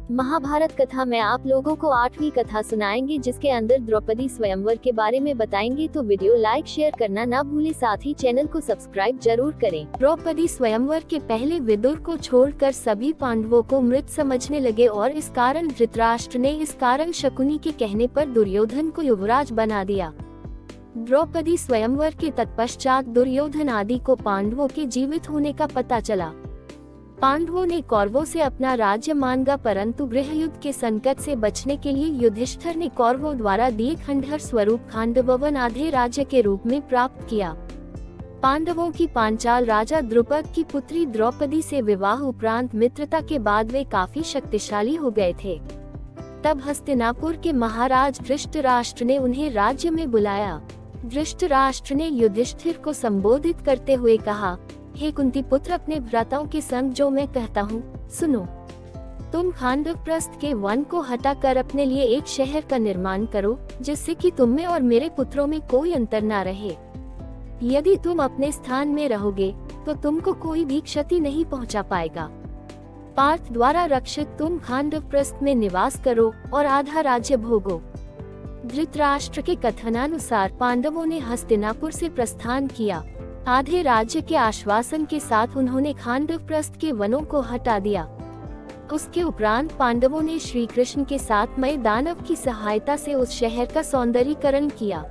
महाभारत कथा में आप लोगों को 8वीं कथा सुनाएंगे, जिसके अंदर द्रौपदी स्वयंवर के बारे में बताएंगे। तो वीडियो लाइक शेयर करना ना भूले, साथ ही चैनल को सब्सक्राइब जरूर करें। द्रौपदी स्वयंवर के पहले विदुर को छोड़कर सभी पांडवों को मृत समझने लगे और इस कारण धृतराष्ट्र ने इस कारण शकुनी के कहने पर दुर्योधन को युवराज बना दिया। द्रौपदी स्वयंवर के तत्पश्चात दुर्योधन आदि को पांडवों के जीवित होने का पता चला। पांडवों ने कौरवों से अपना राज्य मांगा, परंतु गृह युद्ध के संकट से बचने के लिए युधिष्ठिर ने कौरवों द्वारा दिए खंडहर स्वरूप खांडववन आधे राज्य के रूप में प्राप्त किया। पांडवों की पांचाल राजा द्रुपद की पुत्री द्रौपदी से विवाह उपरांत मित्रता के बाद वे काफी शक्तिशाली हो गए थे। तब हस्तिनापुर के महाराज धृतराष्ट्र ने उन्हें राज्य में बुलाया। धृतराष्ट्र ने युधिष्ठिर को संबोधित करते हुए कहा, हे कुंती पुत्र, अपने भ्राताओं के संग जो मैं कहता हूँ सुनो। तुम खांडवप्रस्थ के वन को हटाकर अपने लिए एक शहर का निर्माण करो, जिससे कि तुम में और मेरे पुत्रों में कोई अंतर न रहे। यदि तुम अपने स्थान में रहोगे तो तुमको कोई भी क्षति नहीं पहुँचा पाएगा। पार्थ द्वारा रक्षित तुम खांडवप्रस्थ में निवास करो और आधा राज्य भोगो। धृतराष्ट्र के कथनानुसार पांडवों ने हस्तिनापुर से प्रस्थान किया। आधे राज्य के आश्वासन के साथ उन्होंने खांडवप्रस्थ के वनों को हटा दिया। उसके उपरांत पांडवों ने श्री कृष्ण के साथ मय दानव की सहायता से उस शहर का सौंदर्यीकरण किया।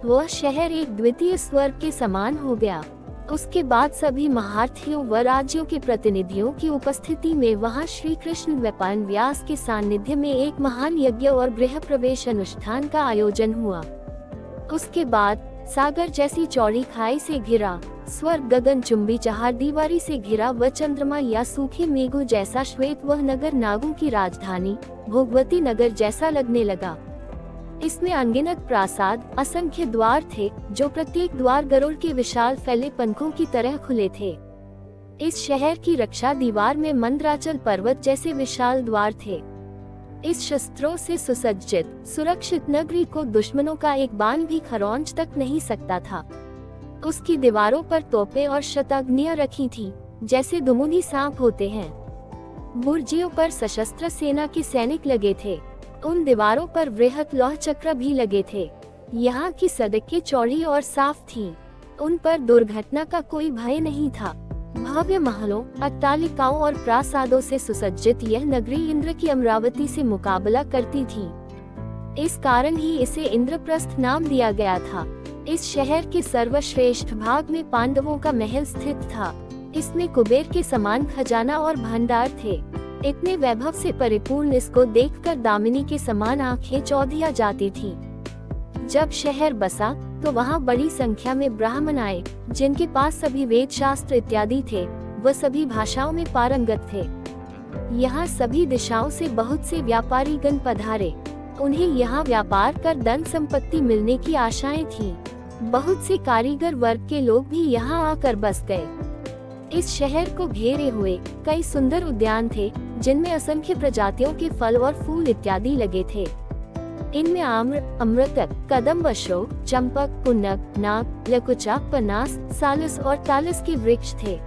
वह शहर एक द्वितीय स्वर्ग के समान हो गया। उसके बाद सभी महारथियों व राज्यों के प्रतिनिधियों की उपस्थिति में वहां श्री कृष्ण व पांडव व्यास के सानिध्य में एक महान यज्ञ और गृह प्रवेश अनुष्ठान का आयोजन हुआ। उसके बाद सागर जैसी चौड़ी खाई से घिरा, स्वर्ग गगन चुंबी चहार दीवारी से घिरा व चंद्रमा या सूखे मेघों जैसा श्वेत वह नगर नागों की राजधानी भोगवती नगर जैसा लगने लगा। इसमें अनगिनत प्रासाद, असंख्य द्वार थे, जो प्रत्येक द्वार गरुड़ के विशाल फैले पंखों की तरह खुले थे। इस शहर की रक्षा दीवार में मंदराचल पर्वत जैसे विशाल द्वार थे। इस शस्त्रों से सुसज्जित सुरक्षित नगरी को दुश्मनों का एक बाण भी खरौंच तक नहीं सकता था। उसकी दीवारों पर तोपें और शताग्नियां रखी थीं, जैसे दुमुनी सांप होते हैं। बुर्जियों पर सशस्त्र सेना के सैनिक लगे थे। उन दीवारों पर वृहत लौह चक्र भी लगे थे। यहाँ की सड़कें चौड़ी और साफ थीं। उन पर दुर्घटना का कोई भय नहीं था। भव्य महलों, अट्टालिकाओं और प्रासादों से सुसज्जित यह नगरी इंद्र की अमरावती से मुकाबला करती थी। इस कारण ही इसे इंद्रप्रस्थ नाम दिया गया था। इस शहर के सर्वश्रेष्ठ भाग में पांडवों का महल स्थित था। इसमें कुबेर के समान खजाना और भंडार थे। इतने वैभव से परिपूर्ण इसको देखकर दामिनी के समान आंखें चौधिया जाती थीं। जब शहर बसा तो वहाँ बड़ी संख्या में ब्राह्मण आए, जिनके पास सभी वेद शास्त्र इत्यादि थे। वह सभी भाषाओं में पारंगत थे। यहाँ सभी दिशाओं से बहुत से व्यापारीगण पधारे। उन्हें यहाँ व्यापार कर धन संपत्ति मिलने की आशाएं थीं। बहुत से कारीगर वर्ग के लोग भी यहाँ आकर बस गए। इस शहर को घेरे हुए कई सुंदर उद्यान थे, जिनमें असंख्य प्रजातियों के फल और फूल इत्यादि लगे थे। इनमें आम्र, अमृतक, कदम्ब, अशोक, चंपक, पुन्नक, नाग, लकुचा, पनास, सालस और तालस के वृक्ष थे।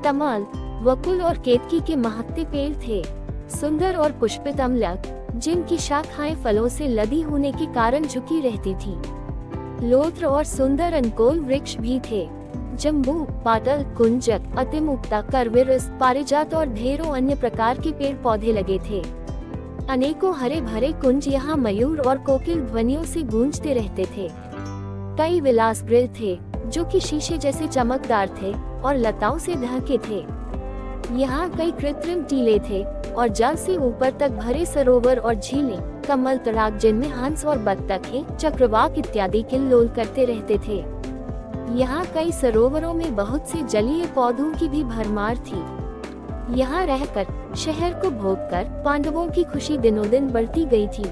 तमाल, वकुल और केतकी के महत्ते पेड़ थे। सुंदर और पुष्पित अमलक, जिनकी शाखाएं फलों से लदी होने के कारण झुकी रहती थीं। लोत्र और सुंदर अनकोल वृक्ष भी थे। जम्बू, पाटल, कुंजक, अतिमुक्ता, करविरस, पारिजात और ढेरों अन्य प्रकार के पेड़ पौधे लगे थे। अनेकों हरे भरे कुंज यहाँ मयूर और कोकिल ध्वनियों से गूंजते रहते थे। कई विलास गृह थे, जो कि शीशे जैसे चमकदार थे और लताओं से ढके थे। यहाँ कई कृत्रिम टीले थे और जल से ऊपर तक भरे सरोवर और झीलें, कमल तड़ाक, जिनमें हंस और बत्तखें, चक्रवाक इत्यादि किल्लोल करते रहते थे। यहाँ कई सरोवरों में बहुत से जलीय पौधों की भी भरमार थी। यहाँ रहकर शहर को भोगकर पांडवों की खुशी दिनों दिन बढ़ती गई थी।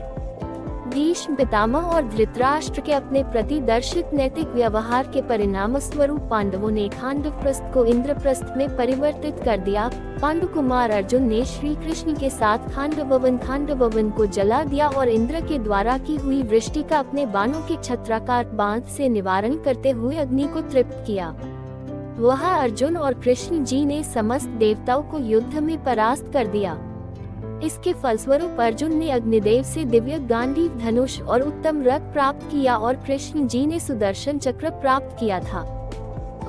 भीष्म पितामह और धृतराष्ट्र के अपने प्रति दर्शित नैतिक व्यवहार के परिणाम स्वरूप पांडवों ने खांडवप्रस्थ को इंद्रप्रस्थ में परिवर्तित कर दिया। पांडुकुमार अर्जुन ने श्री कृष्ण के साथ खांडववन को जला दिया और इंद्र के द्वारा की हुई वृष्टि का अपने बाणों के छत्राकार बांध से निवारण करते हुए अग्नि को तृप्त किया। वह अर्जुन और कृष्ण जी ने समस्त देवताओं को युद्ध में परास्त कर दिया। इसके फलस्वरूप अर्जुन ने अग्निदेव से दिव्य गांडीव धनुष और उत्तम रथ प्राप्त किया और कृष्ण जी ने सुदर्शन चक्र प्राप्त किया था।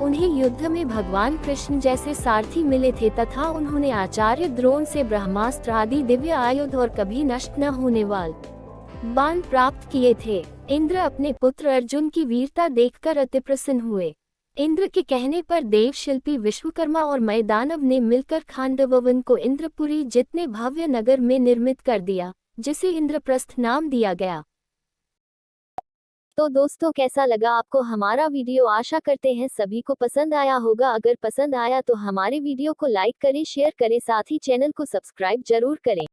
उन्हें युद्ध में भगवान कृष्ण जैसे सारथी मिले थे तथा उन्होंने आचार्य द्रोण से ब्रह्मास्त्र आदि दिव्य आयुध और कभी नष्ट न होने वाले बाण प्राप्त किए थे। इंद्र अपने पुत्र अर्जुन की वीरता देखकर अति प्रसन्न हुए। इंद्र के कहने पर देव शिल्पी विश्वकर्मा और मैदानव ने मिलकर खांडववन को इंद्रपुरी जितने भव्य नगर में निर्मित कर दिया, जिसे इंद्रप्रस्थ नाम दिया गया। तो दोस्तों, कैसा लगा आपको हमारा वीडियो? आशा करते हैं सभी को पसंद आया होगा। अगर पसंद आया तो हमारे वीडियो को लाइक करें, शेयर करें, साथ ही चैनल को सब्सक्राइब जरूर करें।